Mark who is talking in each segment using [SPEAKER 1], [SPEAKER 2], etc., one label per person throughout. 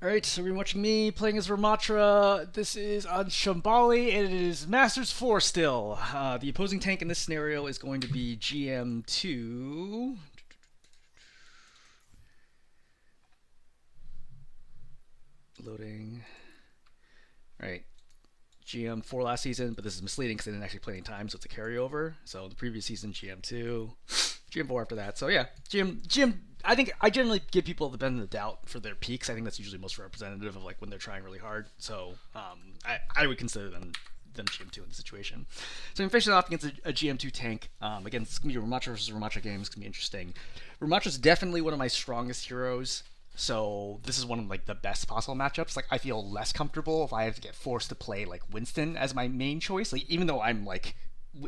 [SPEAKER 1] Alright, so we're watching me playing as Rammatra. This is on Shambali, and it is Masters 4 still. The opposing tank in this scenario is going to be GM2. Loading. Alright, GM4 last season, but this is misleading because they didn't actually play any time, so it's a carryover. So the previous season, GM2. GM4 after that. So yeah, GM. I think I generally give people the benefit of the doubt for their peaks. I think that's usually most representative of like when they're trying really hard. So I would consider them GM2 in the situation. So I'm facing off against a GM2 tank. Again, it's gonna be a Rammatra versus Rammatra game. It's gonna be interesting. Rammatra's definitely one of my strongest heroes. So this is one of like the best possible matchups. Like I feel less comfortable if I have to get forced to play like Winston as my main choice. Like even though I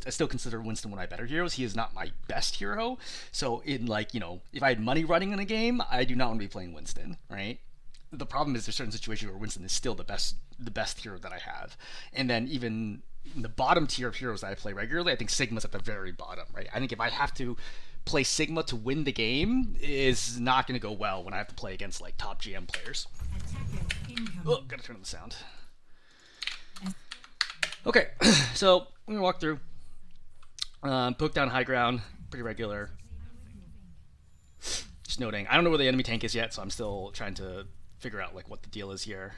[SPEAKER 1] still consider Winston one of my better heroes. He is not my best hero. So in like, if I had money running in a game, I do not want to be playing Winston, right? The problem is there's certain situations where Winston is still the best hero that I have. And then even in the bottom tier of heroes that I play regularly, I think Sigma's at the very bottom, right? I think if I have to play Sigma to win the game is not going to go well when I have to play against like top GM players. Oh, gotta turn on the sound. Okay, so I'm gonna walk through. Poke down high ground, pretty regular. Just noting, I don't know where the enemy tank is yet, so I'm still trying to figure out like what the deal is here.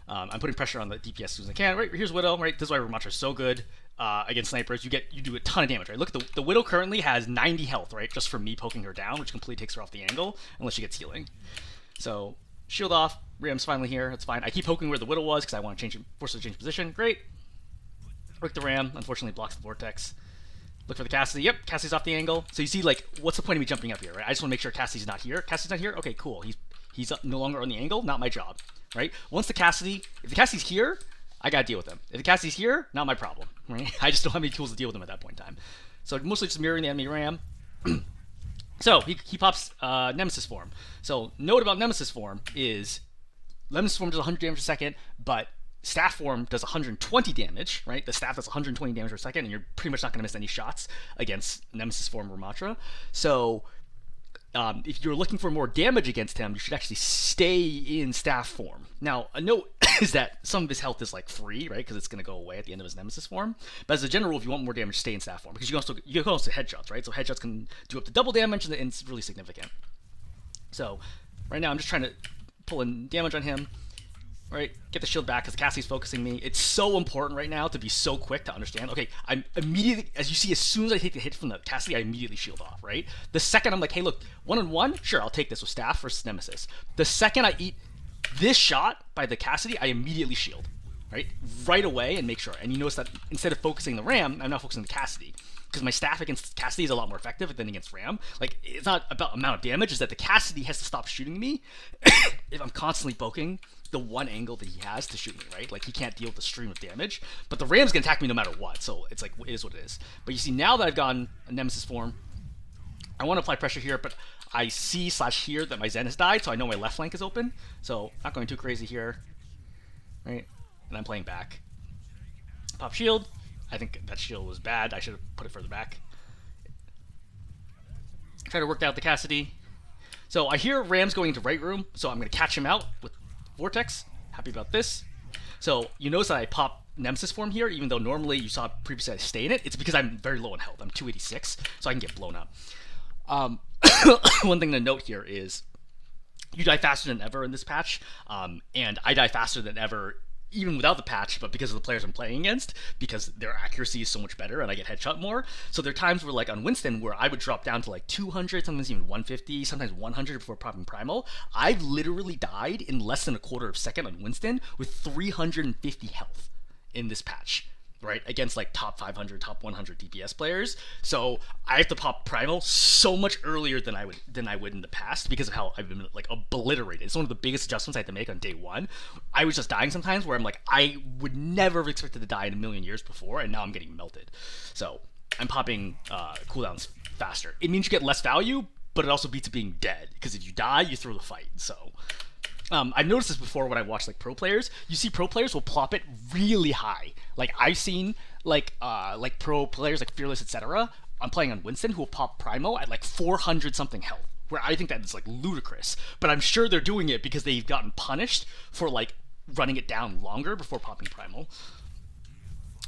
[SPEAKER 1] I'm putting pressure on the DPS as soon as I can. Right, here's Widow. Right, this is why Rammatra is so good against snipers. You do a ton of damage. Right, look at the Widow currently has 90 health. Right, just from me poking her down, which completely takes her off the angle unless she gets healing. So shield off. Ram's finally here. That's fine. I keep poking where the Widow was because I want to force her to change position. Great. Work the Ram. Unfortunately, blocks the vortex. Look for the Cassidy. Yep, Cassidy's off the angle. So you see, like, what's the point of me jumping up here, right? I just want to make sure Cassidy's not here. Cassidy's not here? Okay, cool. He's no longer on the angle. Not my job, right? If the Cassidy's here, I got to deal with him. If the Cassidy's here, not my problem, right? I just don't have any tools to deal with him at that point in time. So mostly just mirroring the enemy Ram. So he pops Nemesis form. So note about Nemesis form is Nemesis form does 100 damage a second, but staff form does 120 damage, right? The staff does 120 damage per second, and you're pretty much not going to miss any shots against Nemesis form Rammatra. So if you're looking for more damage against him, you should actually stay in staff form. Now, a note is that some of his health is like free, right? Because it's going to go away at the end of his Nemesis form. But as a general rule, if you want more damage, stay in staff form because you can also headshots, right? So headshots can do up to double damage, and it's really significant. So right now, I'm just trying to pull in damage on him. Right, get the shield back because Cassie's focusing me. It's so important right now to be so quick to understand. Okay, I'm immediately, as you see, as soon as I take the hit from the Cassie, I immediately shield off, right? The second I'm like, hey, look, 1-on-1, sure, I'll take this with staff versus Nemesis. The second I eat this shot by the Cassidy, I immediately shield, right away and make sure. And you notice that instead of focusing the Ram, I'm now focusing the Cassidy. Because my staff against Cassidy is a lot more effective than against Ram. Like, it's not about amount of damage, it's that the Cassidy has to stop shooting me if I'm constantly poking the one angle that he has to shoot me, right? Like, he can't deal with the stream of damage. But the Ram's gonna attack me no matter what, so it's like, it is what it is. But you see, now that I've gotten a Nemesis form, I want to apply pressure here, but I see/hear that my Zen has died, so I know my left flank is open. So, not going too crazy here, right? And I'm playing back. Pop shield. I think that shield was bad. I should have put it further back. Try to work out the Cassidy. So I hear Ram's going into right room, so I'm going to catch him out with Vortex. Happy about this. So you notice that I pop Nemesis form here, even though normally you saw previously I stay in it. It's because I'm very low in health. I'm 286, so I can get blown up. One thing to note here is you die faster than ever in this patch, and I die faster than ever even without the patch, but because of the players I'm playing against, because their accuracy is so much better and I get headshot more. So there are times where, like on Winston, where I would drop down to like 200, sometimes even 150, sometimes 100 before popping Primal. I've literally died in less than a quarter of a second on Winston with 350 health in this patch, right? Against like top 500, top 100 DPS players. So I have to pop Primal so much earlier than I would in the past because of how I've been like obliterated. It's one of the biggest adjustments I had to make on day one. I was just dying sometimes where I'm like, I would never have expected to die in a million years before, and now I'm getting melted. So I'm popping cooldowns faster. It means you get less value, but it also beats being dead because if you die, you throw the fight. So I've noticed this before when I watch like pro players. You see pro players will plop it really high. Like I've seen like pro players like Fearless, etc. I'm playing on Winston who will pop Primo at like 400 something health, where I think that is like ludicrous. But I'm sure they're doing it because they've gotten punished for like running it down longer before popping primal.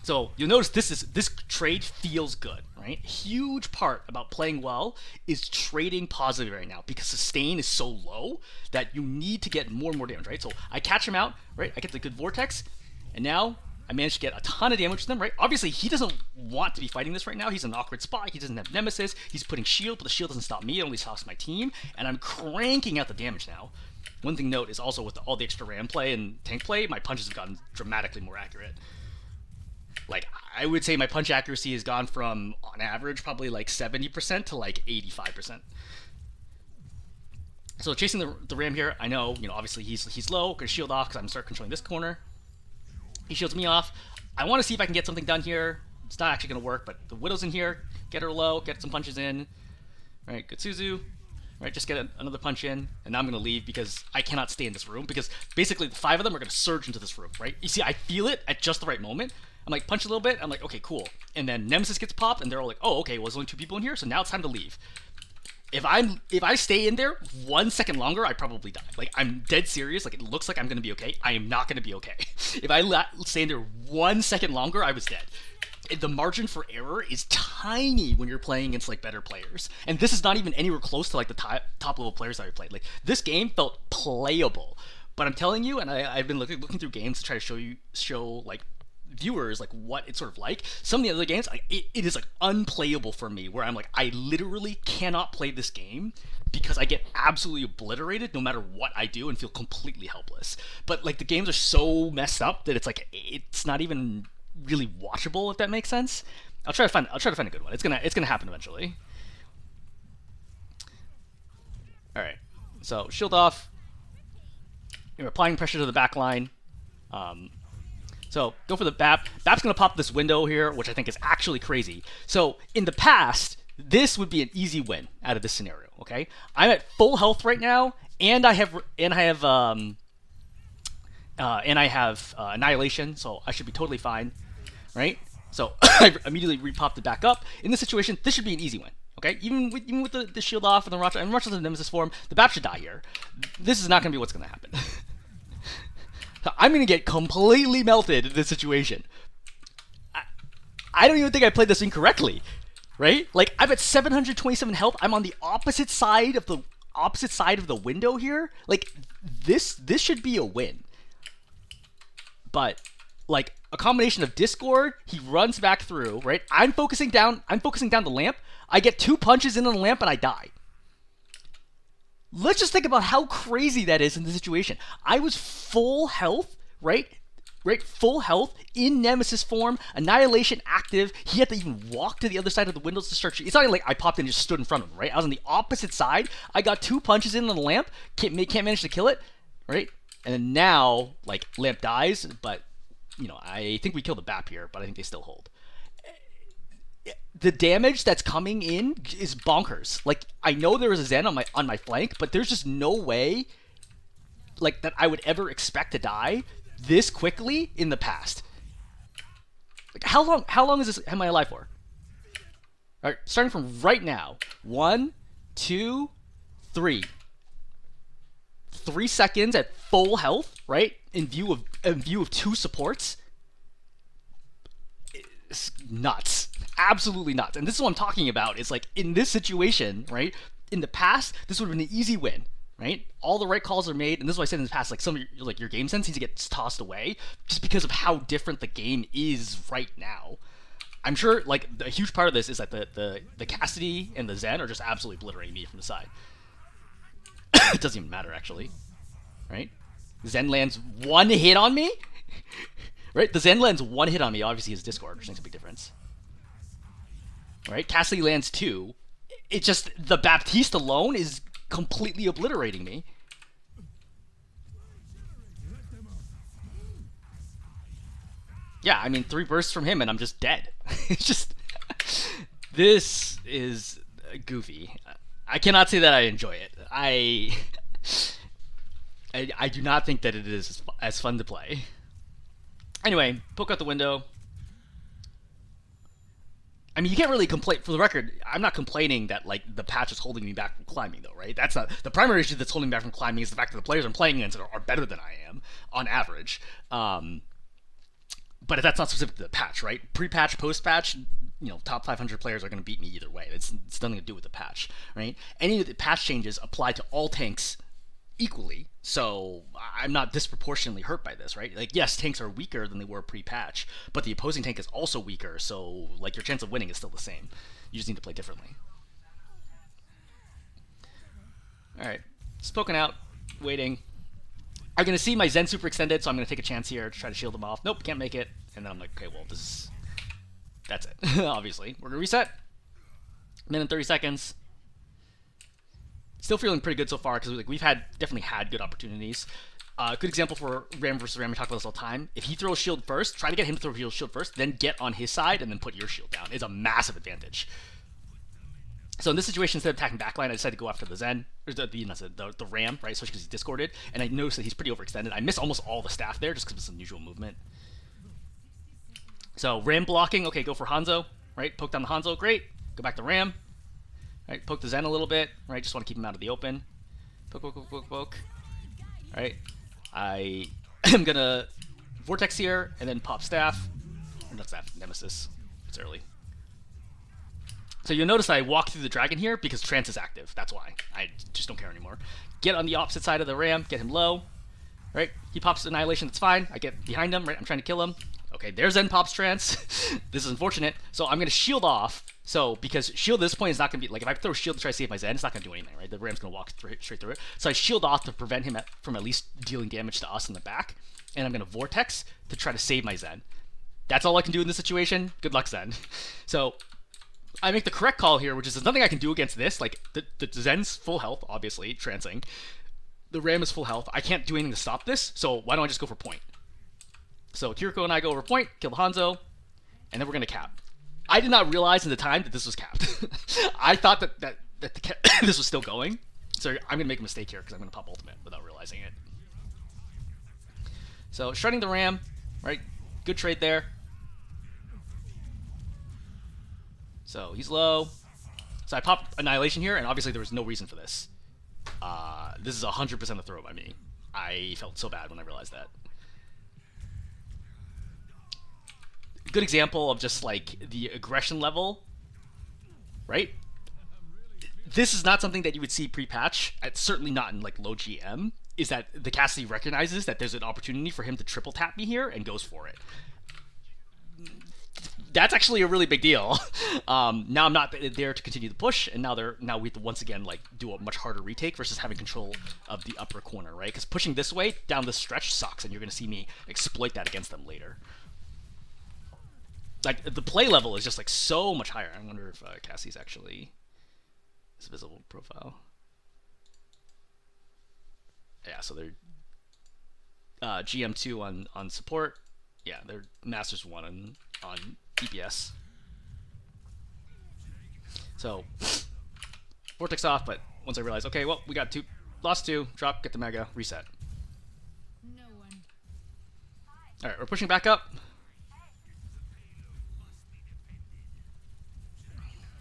[SPEAKER 1] So you'll notice this trade feels good, right? Huge part about playing well is trading positively right now because sustain is so low that you need to get more and more damage, right? So I catch him out, right? I get the good vortex, and now I managed to get a ton of damage to them, right? Obviously, he doesn't want to be fighting this right now. He's in an awkward spot. He doesn't have Nemesis. He's putting shield, but the shield doesn't stop me. It only stops my team, and I'm cranking out the damage now. One thing to note is also with all the extra Ram play and tank play, my punches have gotten dramatically more accurate. Like, I would say my punch accuracy has gone from, on average, probably like 70% to like 85%. So chasing the Ram here, I know, obviously he's low, gonna shield off because I'm gonna start controlling this corner. He shields me off. I want to see if I can get something done here. It's not actually gonna work, but the Widow's in here. Get her low, get some punches in. All right, good Suzu. Right, just get another punch in, and now I'm gonna leave because I cannot stay in this room because basically the 5 of them are gonna surge into this room, right? You see, I feel it at just the right moment. I'm like, punch a little bit, I'm like, okay, cool. And then Nemesis gets popped, and they're all like, oh, okay, well, there's only 2 people in here, so now it's time to leave. If I stay in there 1 second longer, I probably die. Like, I'm dead serious. Like, it looks like I'm gonna be okay. I am not gonna be okay. If I stay in there 1 second longer, I was dead. The margin for error is tiny when you're playing against like better players, and this is not even anywhere close to like the top level players that I played. Like, this game felt playable, but I'm telling you, and I've been looking through games to try to show like viewers like what it's sort of like. Some of the other games, like, it is like unplayable for me, where I'm like, I literally cannot play this game because I get absolutely obliterated no matter what I do and feel completely helpless. But like, the games are so messed up that it's not even really watchable, if that makes sense. I'll try to find a good one. It's gonna happen eventually. All right, so shield off. You're applying pressure to the back line. So go for the BAP. BAP's gonna pop this window here, which I think is actually crazy. So in the past, this would be an easy win out of this scenario. Okay, I'm at full health right now, and I have Annihilation, so I should be totally fine, right? So I immediately repopped it back up. In this situation, this should be an easy win, okay? Even with the shield off and the Rammatra, and Rammatra's in Nemesis form, the BAP should die here. This is not going to be what's going to happen. So I'm going to get completely melted in this situation. I don't even think I played this incorrectly, right? Like, I'm at 727 health. I'm on the opposite side of the window here. Like, this should be a win. But like, a combination of Discord, he runs back through, right? I'm focusing down the lamp. I get 2 punches into the lamp and I die. Let's just think about how crazy that is in the situation. I was full health, right? Full health in Nemesis form, Annihilation active. He had to even walk to the other side of the windows to start. It's not like I popped in and just stood in front of him, right? I was on the opposite side. I got 2 punches into the lamp. Can't manage to kill it, right? And then now, like, lamp dies, but, I think we killed the BAP here, but I think they still hold. The damage that's coming in is bonkers. Like, I know there was a Zen on my flank, but there's just no way, like, that I would ever expect to die this quickly in the past. Like, how long am I alive for? All right, starting from right now. 1, 2, 3. 3 seconds at full health, right? In view of 2 supports. It's nuts. Absolutely nuts. And this is what I'm talking about. It's like, in this situation, right? In the past, this would have been an easy win, right? All the right calls are made, and this is what I said in the past. Like, some of your game sense needs to get tossed away just because of how different the game is right now. I'm sure, like, a huge part of this is that the Cassidy and the Zen are just absolutely obliterating me from the side. It doesn't even matter, actually, right? Zen lands 1 hit on me, right? The Zen lands 1 hit on me. Obviously, his Discord, which makes a big difference, right? Cassidy lands 2. It just, the Baptiste alone is completely obliterating me. Yeah, I mean, 3 bursts from him and I'm just dead. It's just, this is goofy. I cannot say that I enjoy it. I do not think that it is as fun to play. Anyway, poke out the window. I mean, you can't really complain. For the record, I'm not complaining that like the patch is holding me back from climbing, though, right? That's not the primary issue that's holding me back from climbing. Is the fact that the players I'm playing against are better than I am on average. But that's not specific to the patch, right? Pre-patch, post-patch, top 500 players are going to beat me either way. It's nothing to do with the patch, right? Any of the patch changes apply to all tanks equally, so I'm not disproportionately hurt by this, right? Like, yes, tanks are weaker than they were pre-patch, but the opposing tank is also weaker, so like your chance of winning is still the same. You just need to play differently. All right, spoken out, waiting. I'm gonna see my Zen super extended, so I'm gonna take a chance here to try to shield them off. Nope, can't make it. And then I'm like, okay, well, that's it. Obviously, we're gonna reset. Minute 30 seconds. Still feeling pretty good so far because we've definitely had good opportunities. Good example for Ram versus Ram. We talk about this all the time. If he throws shield first, try to get him to throw shield first, then get on his side and then put your shield down. It's a massive advantage. So in this situation, instead of attacking backline, I decided to go after the Zen, or the Ram, right? Especially because he's discorded, and I noticed that he's pretty overextended. I missed almost all the staff there just because it's unusual movement. So Ram blocking, okay, go for Hanzo, right? Poke down the Hanzo, great. Go back to Ram. Right, poke the Zen a little bit, right? Just want to keep him out of the open. Poke, poke, poke, poke, poke. All right, I am gonna Vortex here and then pop staff. Or not staff, Nemesis. It's early. So you'll notice I walk through the dragon here because Trance is active. That's why. I just don't care anymore. Get on the opposite side of the Ram, get him low. Right? He pops Annihilation, that's fine. I get behind him, right? I'm trying to kill him. Okay, there's Zen pops Trance. This is unfortunate. So I'm gonna shield off. So, because shield at this point is not going to be, like, if I throw shield to try to save my Zen, it's not going to do anything, right? The Ram's going to walk straight through it. So I shield off to prevent him from at least dealing damage to us in the back. And I'm going to Vortex to try to save my Zen. That's all I can do in this situation. Good luck, Zen. So I make the correct call here, which is there's nothing I can do against this. Like, the Zen's full health, obviously, trancing. The Ram is full health. I can't do anything to stop this, so why don't I just go for point? So Kiriko and I go over point, kill the Hanzo, and then we're going to cap. I did not realize in the time that this was capped. I thought that this was still going. So I'm going to make a mistake here because I'm going to pop ultimate without realizing it. So shredding the Ram, right? Good trade there. So he's low. So I pop Annihilation here, and obviously there was no reason for this. This is 100% a throw by me. I felt so bad when I realized that. Good example of just like the aggression level, right? This is not something that you would see pre-patch. It's certainly not in like low GM. Is that the Cassidy recognizes that there's an opportunity for him to triple tap me here and goes for it. That's actually a really big deal. Now I'm not there to continue the push, and now we have to once again like do a much harder retake versus having control of the upper corner, right? Because pushing this way down this stretch sucks, and you're going to see me exploit that against them later. Like, the play level is just like so much higher. I wonder if Cassie's actually his visible profile. Yeah, so they're GM2 on support. Yeah, they're Masters 1 on DPS. So Vortex off, but once I realized, okay, well, we got lost 2, drop, get the Mega, reset. All right, we're pushing back up.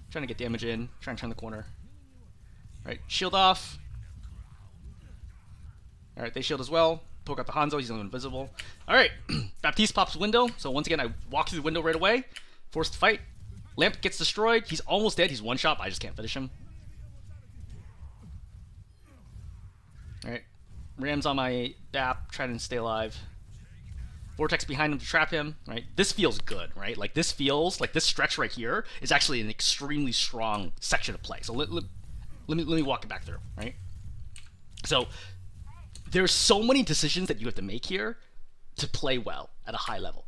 [SPEAKER 1] Trying to get damage in, trying to turn the corner. Alright, shield off. Alright, they shield as well. Poke out the Hanzo, he's invisible. Alright, Baptiste pops window. So once again, I walk through the window right away. Forced to fight. Lamp gets destroyed. He's almost dead. He's one shot, but I just can't finish him. Alright, Ram's on my BAP, trying to stay alive. Vortex behind him to trap him, right? This feels good, right? Like, this feels like this stretch right here is actually an extremely strong section of play. So let me walk it back through, right? So there's so many decisions that you have to make here to play well at a high level,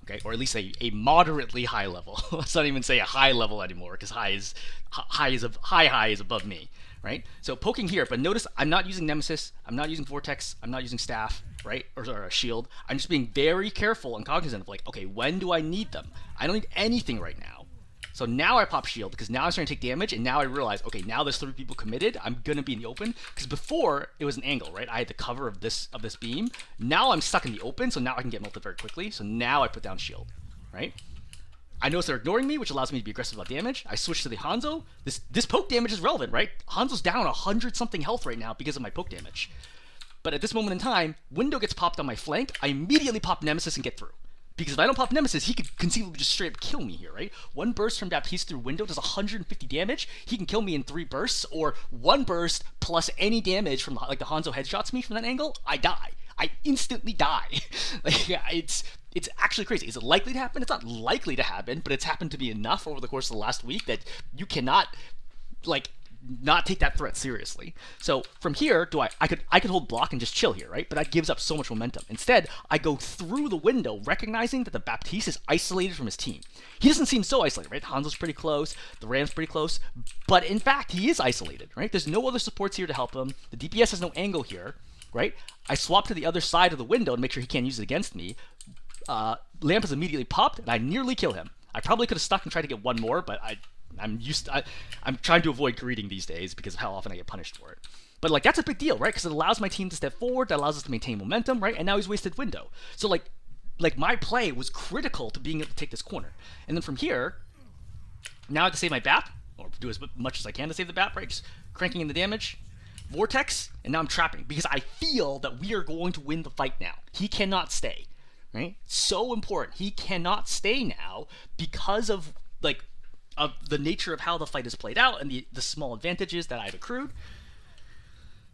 [SPEAKER 1] okay? Or at least a moderately high level. Let's not even say a high level anymore, because high is above me, right? So poking here, but notice I'm not using Nemesis, I'm not using Vortex, I'm not using Staff, right? Or a shield. I'm just being very careful and cognizant of like, okay, when do I need them? I don't need anything right now. So now I pop shield because now I'm starting to take damage, and now I realize, okay, now there's 3 people committed. I'm gonna be in the open because before it was an angle, right? I had the cover of this beam. Now I'm stuck in the open, so now I can get melted very quickly. So now I put down shield, right? I notice they're ignoring me, which allows me to be aggressive about damage. I switch to the Hanzo. This poke damage is relevant, right? Hanzo's down 100-something health right now because of my poke damage. But at this moment in time, Window gets popped on my flank. I immediately pop Nemesis and get through. Because if I don't pop Nemesis, he could conceivably just straight up kill me here, right? One burst from Baptiste through Window does 150 damage. He can kill me in 3 bursts, or 1 burst plus any damage from like the Hanzo headshots me from that angle, I die. I instantly die. Like, it's actually crazy. Is it likely to happen? It's not likely to happen, but it's happened to me enough over the course of the last week that you cannot, like, not take that threat seriously. So from here, I could hold block and just chill here, right? But that gives up so much momentum. Instead, I go through the window, recognizing that the Baptiste is isolated from his team. He doesn't seem so isolated, right? Hanzo's pretty close, the Ram's pretty close, but in fact, he is isolated, right? There's no other supports here to help him. The DPS has no angle here, right? I swap to the other side of the window to make sure he can't use it against me. Lamp is immediately popped, and I nearly kill him. I probably could have stuck and tried to get one more, but I'm trying to avoid greeting these days because of how often I get punished for it. But like, that's a big deal, right? Because it allows my team to step forward, that allows us to maintain momentum, right? And now he's wasted window. So like my play was critical to being able to take this corner. And then from here, now I have to save my BAP, or do as much as I can to save the BAP, right? Just cranking in the damage. Vortex, and now I'm trapping because I feel that we are going to win the fight now. He cannot stay, right? So important. He cannot stay now because of the nature of how the fight is played out and the small advantages that I've accrued.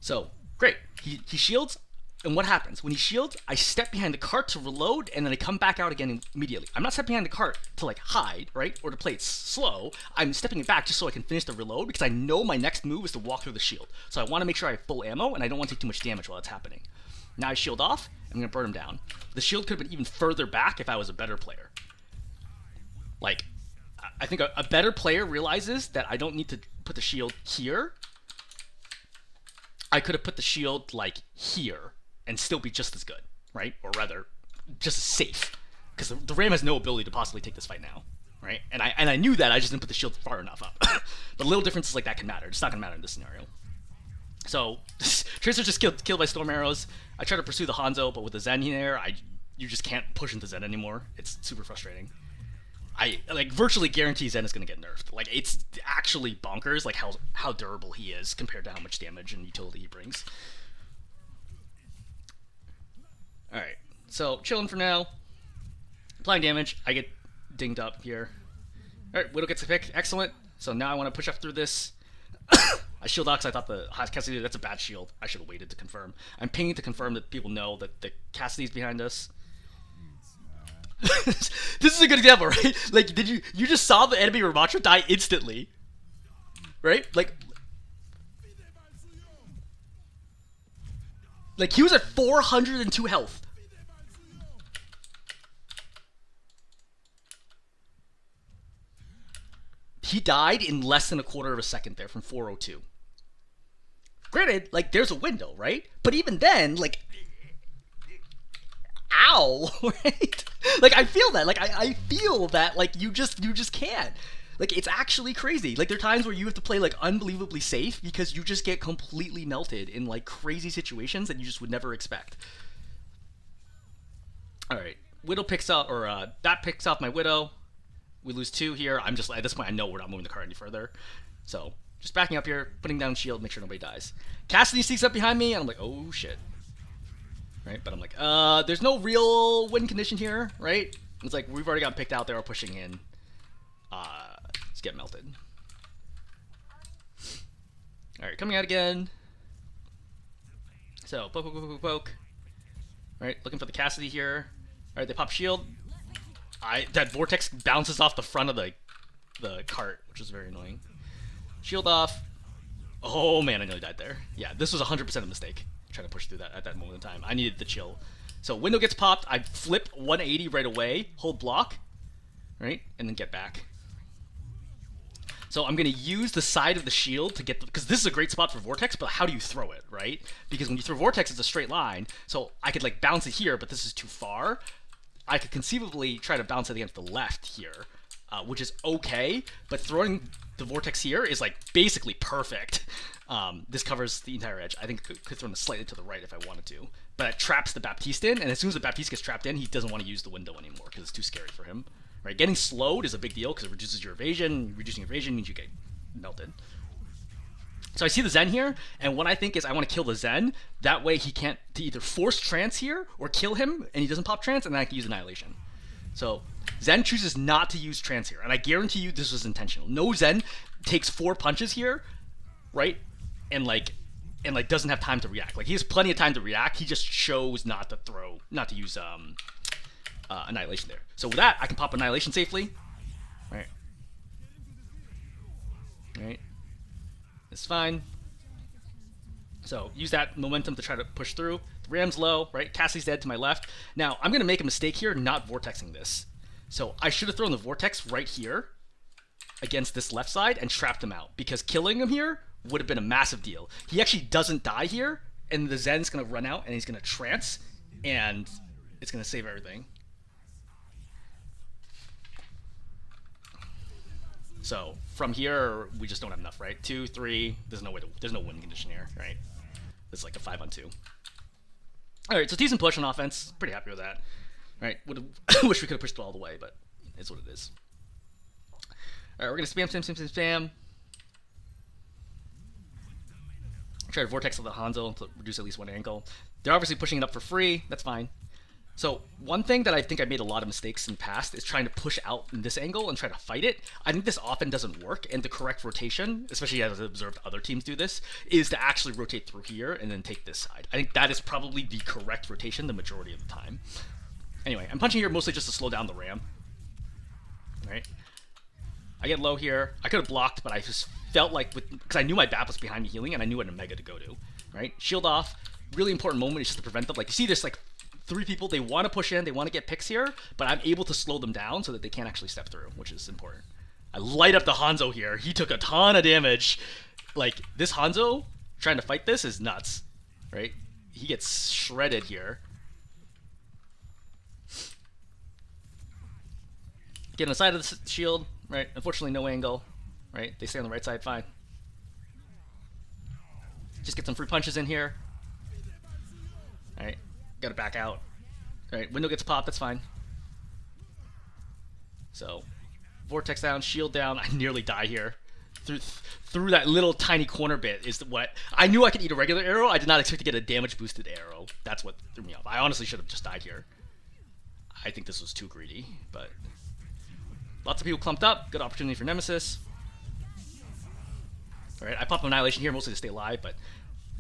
[SPEAKER 1] So, great. He shields, and what happens? When he shields, I step behind the cart to reload, and then I come back out again immediately. I'm not stepping behind the cart to like hide, right? Or to play it slow. I'm stepping it back just so I can finish the reload because I know my next move is to walk through the shield. So I want to make sure I have full ammo, and I don't want to take too much damage while it's happening. Now I shield off, I'm going to burn him down. The shield could have been even further back if I was a better player. Like, I think a better player realizes that I don't need to put the shield here. I could have put the shield, like, here and still be just as good, right? Or rather, just as safe. Because the Ram has no ability to possibly take this fight now, right? And I knew that, I just didn't put the shield far enough up. But little differences like that can matter. It's not going to matter in this scenario. So, Tracer's just killed by Storm Arrows. I try to pursue the Hanzo, but with the Zen here, you just can't push into Zen anymore. It's super frustrating. I virtually guarantee Zen is going to get nerfed. Like, it's actually bonkers, like how durable he is compared to how much damage and utility he brings. Alright, so chilling for now. Applying damage, I get dinged up here. Alright, Widow gets a pick, excellent. So now I want to push up through this. I shield out because I thought the Cassidy, that's a bad shield. I should have waited to confirm. I'm pinging to confirm that people know that the Cassidy's behind us. This is a good example, right? Like, you just saw the enemy Rammatra die instantly, right? Like he was at 402 health. He died in less than a quarter of a second there from 402. Granted, like, there's a window, right? But even then, like, ow, right? Like, I feel that. Like, I feel that, like, you just can't. Like, it's actually crazy. Like, there are times where you have to play, like, unbelievably safe because you just get completely melted in, like, crazy situations that you just would never expect. Alright. Widow picks up, or, that picks off my Widow. We lose 2 here. I'm just, at this point, I know we're not moving the card any further. So, just backing up here, putting down shield, make sure nobody dies. Cassidy sneaks up behind me, and I'm like, oh, shit. Right, but I'm like, there's no real win condition here, right? It's like, we've already got picked out there, we're pushing in. Let's get melted. Alright, coming out again. So, poke, poke, poke, poke, poke. Alright, looking for the Cassidy here. Alright, they pop shield. That Vortex bounces off the front of the cart, which is very annoying. Shield off. Oh man, I nearly died there. Yeah, this was 100% a mistake. Trying to push through that at that moment in time. I needed the chill. So window gets popped. I flip 180 right away. Hold block. Right? And then get back. So I'm going to use the side of the shield to get because this is a great spot for Vortex, but how do you throw it, right? Because when you throw Vortex, it's a straight line. So I could like bounce it here, but this is too far. I could conceivably try to bounce it against the left here, which is okay, but throwing the Vortex here is like basically perfect. This covers the entire edge. I think I could throw it slightly to the right if I wanted to, but it traps the Baptiste in, and as soon as the Baptiste gets trapped in, he doesn't want to use the window anymore because it's too scary for him, right? Getting slowed is a big deal because it reduces your evasion. Reducing evasion means you get melted. So I see the Zen here, and what I think is I want to kill the Zen. That way he can't either force trance here or kill him, and he doesn't pop trance, and then I can use annihilation. So Zen chooses not to use trance here, and I guarantee you this was intentional. No Zen takes 4 punches here, right? And doesn't have time to react. Like he has plenty of time to react. He just chose not to use annihilation there. So with that, I can pop annihilation safely, right? Right. It's fine. So use that momentum to try to push through. The Ram's low, right? Cassie's dead to my left. Now, I'm going to make a mistake here not vortexing this. So I should have thrown the vortex right here against this left side and trapped him out, because killing him here would have been a massive deal. He actually doesn't die here, and the Zen's going to run out, and he's going to trance, and it's going to save everything. So from here, we just don't have enough, right? 2, 3. There's no win condition here, right? It's like a 5-on-2. All right, so decent push on offense. Pretty happy with that. All right, wish we could have pushed it all the way, but it's what it is. All right, we're gonna spam. Try to vortex with the Hanzo to reduce at least 1 ankle. They're obviously pushing it up for free. That's fine. So one thing that I think I made a lot of mistakes in the past is trying to push out in this angle and try to fight it. I think this often doesn't work, and the correct rotation, especially as I've observed other teams do this, is to actually rotate through here and then take this side. I think that is probably the correct rotation the majority of the time. Anyway, I'm punching here mostly just to slow down the Ram. Right? I get low here. I could have blocked, but I just felt like, because I knew my BAP was behind me healing, and I knew what Omega to go to. Right? Shield off. Really important moment is just to prevent them. Like, you see this, like, 3 people, they want to push in, they want to get picks here, but I'm able to slow them down so that they can't actually step through, which is important. I light up the Hanzo here. He took a ton of damage. Like, this Hanzo trying to fight this is nuts, right? He gets shredded here. Get on the side of the shield, right? Unfortunately, no angle, right? They stay on the right side, fine. Just get some free punches in here. All right. Gotta back out. Alright, window gets popped, that's fine. So, vortex down, shield down. I nearly die here. Through that little tiny corner bit is what... I knew I could eat a regular arrow. I did not expect to get a damage boosted arrow. That's what threw me off. I honestly should have just died here. I think this was too greedy, but... Lots of people clumped up. Good opportunity for Nemesis. Alright, I popped Annihilation here mostly to stay alive, but...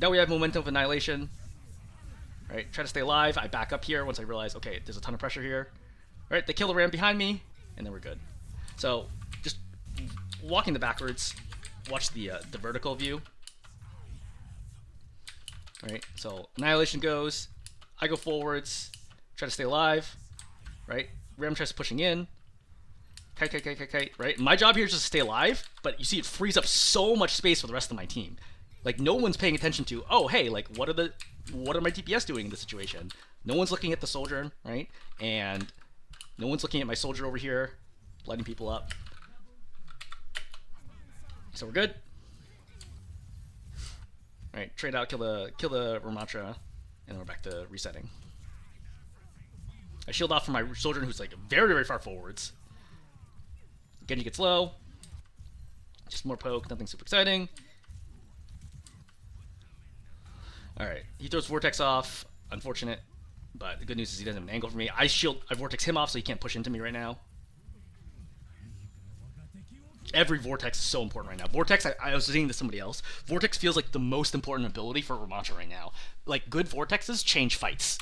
[SPEAKER 1] Now we have momentum of Annihilation. Right, try to stay alive. I back up here once I realize, okay, there's a ton of pressure here. Right, they kill the Ram behind me, and then we're good. So, just walking the backwards, watch the vertical view. Right, so Annihilation goes, I go forwards, try to stay alive. Right, Ram tries pushing in. Kite, right? My job here is just to stay alive, but you see it frees up so much space for the rest of my team. Like, no one's paying attention to, oh, hey, like, what are my DPS doing in this situation? No one's looking at the soldier, right? And no one's looking at my soldier over here, lighting people up. So we're good. All right, trade out, kill the Rammatra, and then we're back to resetting. I shield off from my soldier who's like very, very far forwards. Genji gets low. Just more poke, nothing super exciting. Alright, he throws Vortex off. Unfortunate. But the good news is he doesn't have an angle for me. I Vortex him off so he can't push into me right now. Every Vortex is so important right now. Vortex, I was saying to somebody else, Vortex feels like the most important ability for Rammatra right now. Like, good Vortexes change fights.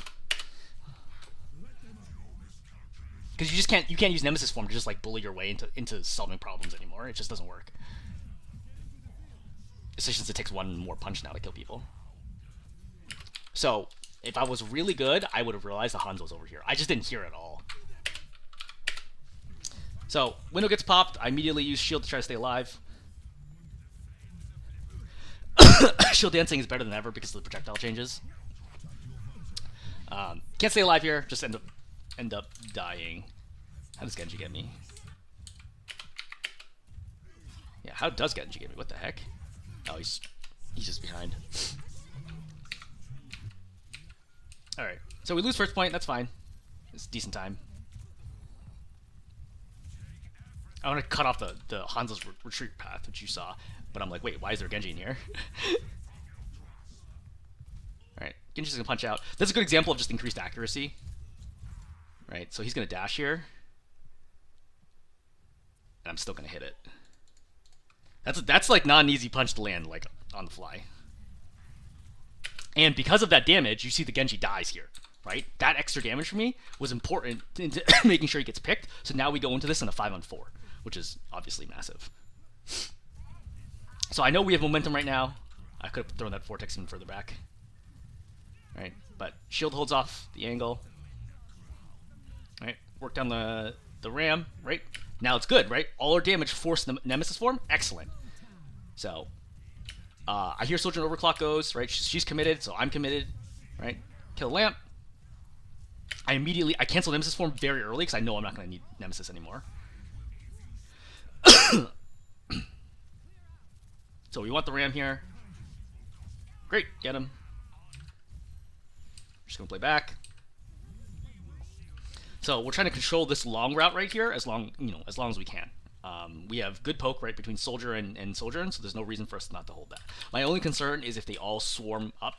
[SPEAKER 1] Because you can't use Nemesis form to just like bully your way into solving problems anymore. It just doesn't work. Especially since it takes 1 more punch now to kill people. So, if I was really good, I would have realized the Hanzo's over here. I just didn't hear it all. So, window gets popped. I immediately use shield to try to stay alive. Shield dancing is better than ever because of the projectile changes. Can't stay alive here. Just end up dying. How does Genji get me? Yeah, how does Genji get me? What the heck? Oh, he's just behind. Alright, so we lose first point, that's fine. It's a decent time. I want to cut off the Hanzo's retreat path, which you saw. But I'm like, wait, why is there Genji in here? Alright, Genji's gonna punch out. That's a good example of just increased accuracy. Right, so he's gonna dash here. And I'm still gonna hit it. That's like not an easy punch to land, like, on the fly. And because of that damage, you see the Genji dies here, right? That extra damage for me was important into making sure he gets picked. So now we go into this in a 5-on-4, which is obviously massive. So I know we have momentum right now. I could have thrown that Vortex even further back. Right, but shield holds off the angle. Right, work down the Ram, right? Now it's good, right? All our damage forced the Nemesis form. Excellent. So, I hear Soldier Overclock goes, right? She's committed, so I'm committed, right? Kill Lamp. I cancel Nemesis form very early because I know I'm not going to need Nemesis anymore. So we want the Ram here. Great, get him. Just gonna play back. So we're trying to control this long route right here as long as we can. We have good poke right between Soldier and Soldier, so there's no reason for us not to hold that. My only concern is if they all swarm up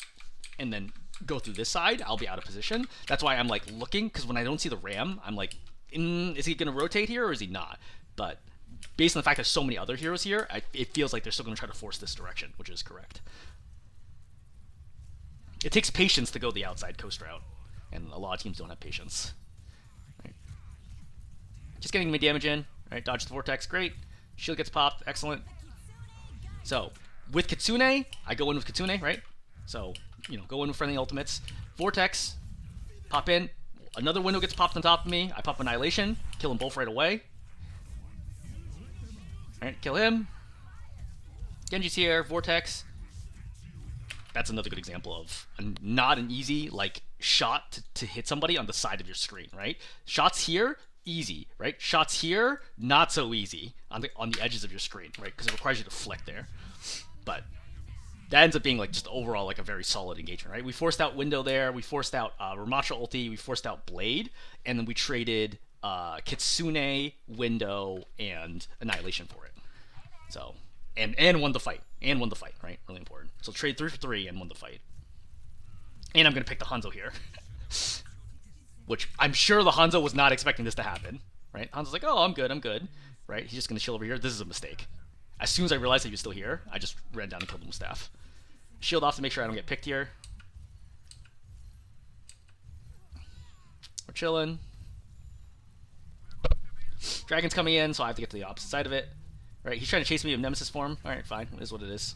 [SPEAKER 1] and then go through this side, I'll be out of position. That's why I'm like looking, because when I don't see the Ram, I'm like, is he gonna rotate here or is he not? But based on the fact there's so many other heroes here, it feels like they're still gonna try to force this direction, which is correct. It takes patience to go the outside coast route, and a lot of teams don't have patience. Right. Just getting my damage in. Right, dodge the Vortex, great. Shield gets popped, excellent. So, with Kitsune, I go in with Kitsune, right? So, go in with friendly ultimates. Vortex, pop in. Another window gets popped on top of me. I pop Annihilation, kill them both right away. Alright, kill him. Genji's here, Vortex. That's another good example of not an easy shot to hit somebody on the side of your screen, right? Shots here, easy, right? Shots here, not so easy on the edges of your screen, right? Because it requires you to flick there. But that ends up being just overall a very solid engagement, right? We forced out window there, we forced out Rammatra ulti, we forced out blade, and then we traded Kitsune, window, and Annihilation for it. So. And won the fight. Right? Really important. So trade 3 for 3 and won the fight. And I'm going to pick the Hanzo here. Which I'm sure the Hanzo was not expecting this to happen. Right? Hanzo's like, oh, I'm good. Right? He's just going to chill over here. This is a mistake. As soon as I realized that he was still here, I just ran down and killed him with staff. Shield off to make sure I don't get picked here. We're chilling. Dragon's coming in, so I have to get to the opposite side of it. Right, he's trying to chase me in Nemesis form. Alright, fine. It is what it is.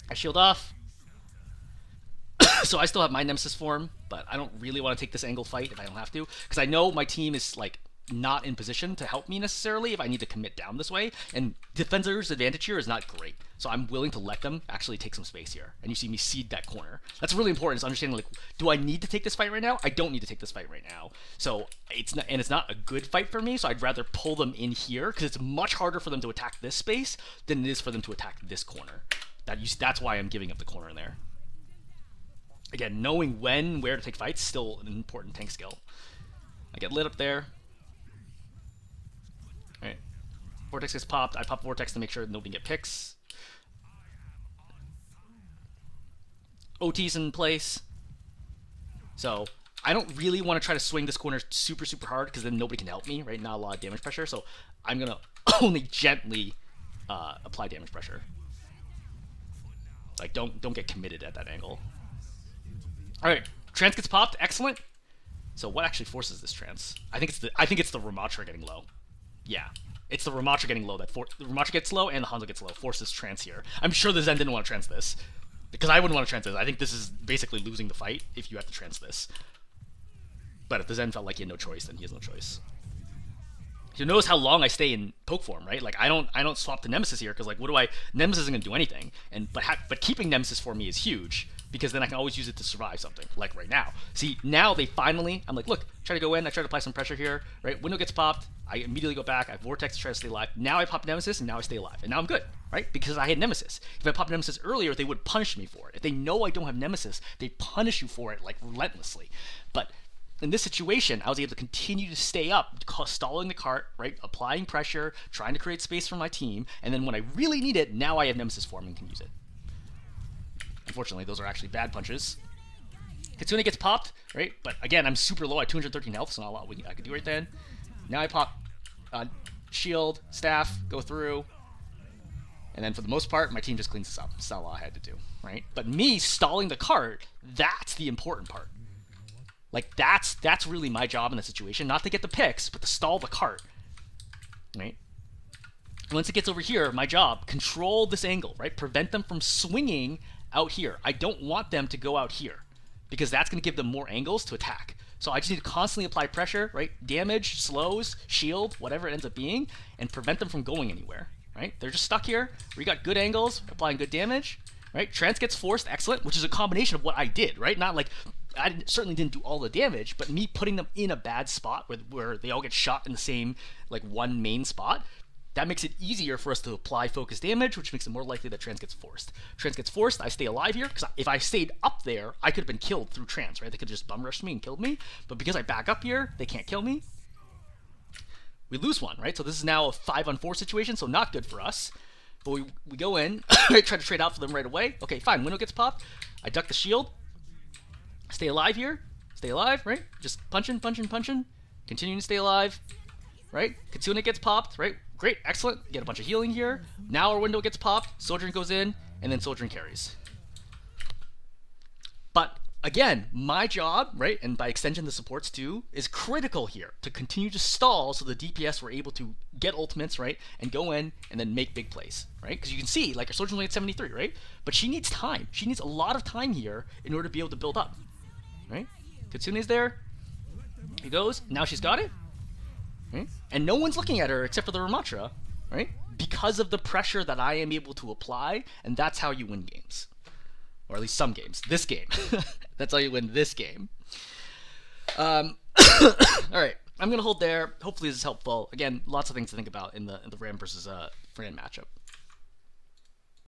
[SPEAKER 1] I shield off. So I still have my Nemesis form, but I don't really want to take this angle fight if I don't have to. Because I know my team is, not in position to help me necessarily if I need to commit down this way. And Defender's advantage here is not great. So I'm willing to let them actually take some space here. And you see me seed that corner. That's really important, is understanding, do I need to take this fight right now? I don't need to take this fight right now. So it's not a good fight for me, so I'd rather pull them in here, because it's much harder for them to attack this space than it is for them to attack this corner. That's why I'm giving up the corner in there. Again, knowing where to take fights, still an important tank skill. I get lit up there. Alright. Vortex gets popped. I pop Vortex to make sure nobody get picks. OT's in place. So, I don't really want to try to swing this corner super hard, because then nobody can help me, right? Not a lot of damage pressure, so I'm going to only gently apply damage pressure. Don't get committed at that angle. Alright, trance gets popped, excellent. So what actually forces this trance? I think it's the Rammatra getting low. Yeah, it's the Rammatra getting low. The Rammatra gets low and the Hanzo gets low. Forces trance here. I'm sure the Zen didn't want to trance this, because I wouldn't want to trance this. I think this is basically losing the fight if you have to trance this. But if the Zen felt like he had no choice, then he has no choice. You notice how long I stay in poke form, right? I don't swap to Nemesis here, because Nemesis isn't gonna do anything. But keeping Nemesis for me is huge, because then I can always use it to survive something, like right now. See, now they finally, I'm like, look, try to go in, I try to apply some pressure here, right? Window gets popped, I immediately go back, I Vortex to try to stay alive. Now I pop Nemesis, and now I stay alive. And now I'm good, right? Because I had Nemesis. If I popped Nemesis earlier, they would punish me for it. If they know I don't have Nemesis, they punish you for it, relentlessly. But in this situation, I was able to continue to stay up, stalling the cart, right, applying pressure, trying to create space for my team, and then when I really need it, now I have Nemesis form and can use it. Unfortunately, those are actually bad punches. Kitsune gets popped, right? But again, I'm super low at 213 health, so not a lot I could do right then. Now I pop shield, staff, go through, and then for the most part, my team just cleans this up. That's not a lot I had to do, right? But me stalling the cart, that's the important part. Like, that's really my job in the situation. Not to get the picks, but to stall the cart, right? Once it gets over here, my job, control this angle, right? Prevent them from swinging out here. I don't want them to go out here because that's going to give them more angles to attack. So I just need to constantly apply pressure, right? Damage, slows, shield, whatever it ends up being, and prevent them from going anywhere, right? They're just stuck here. We got good angles, applying good damage, right? Trance gets forced, excellent, which is a combination of what I did, right? Not like certainly didn't do all the damage, but me putting them in a bad spot where they all get shot in the same, like, one main spot, that makes it easier for us to apply focus damage, which makes it more likely that Trance gets forced. Trance gets forced, I stay alive here, because if I stayed up there, I could have been killed through Trance, right? They could have just bum rushed me and killed me, but because I back up here, they can't kill me. We lose one, right? So this is now a 5-on-4 situation, so not good for us. But we go in, try to trade out for them right away. Okay, fine, window gets popped. I duck the shield. Stay alive here. Stay alive, right? Just punching, punching, punching. Continuing to stay alive, right? Kitsune gets popped, right? Great, excellent. Get a bunch of healing here. Now our window gets popped. Soldiering goes in, and then Soldiering carries. But again, my job, right, and by extension the supports too, is critical here to continue to stall so the DPS were able to get ultimates, right, and go in and then make big plays, right? Because you can see, like, our Soldier's only at 73, right? But she needs time. She needs a lot of time here in order to be able to build up, right? Kitsune's there. He goes. Now she's got it. Right? And no one's looking at her except for the Rammatra, right? Because of the pressure that I am able to apply, and that's how you win games. Or at least some games. This game. That's how you win this game. Alright, I'm going to hold there. Hopefully this is helpful. Again, lots of things to think about in the Ram versus Fran matchup.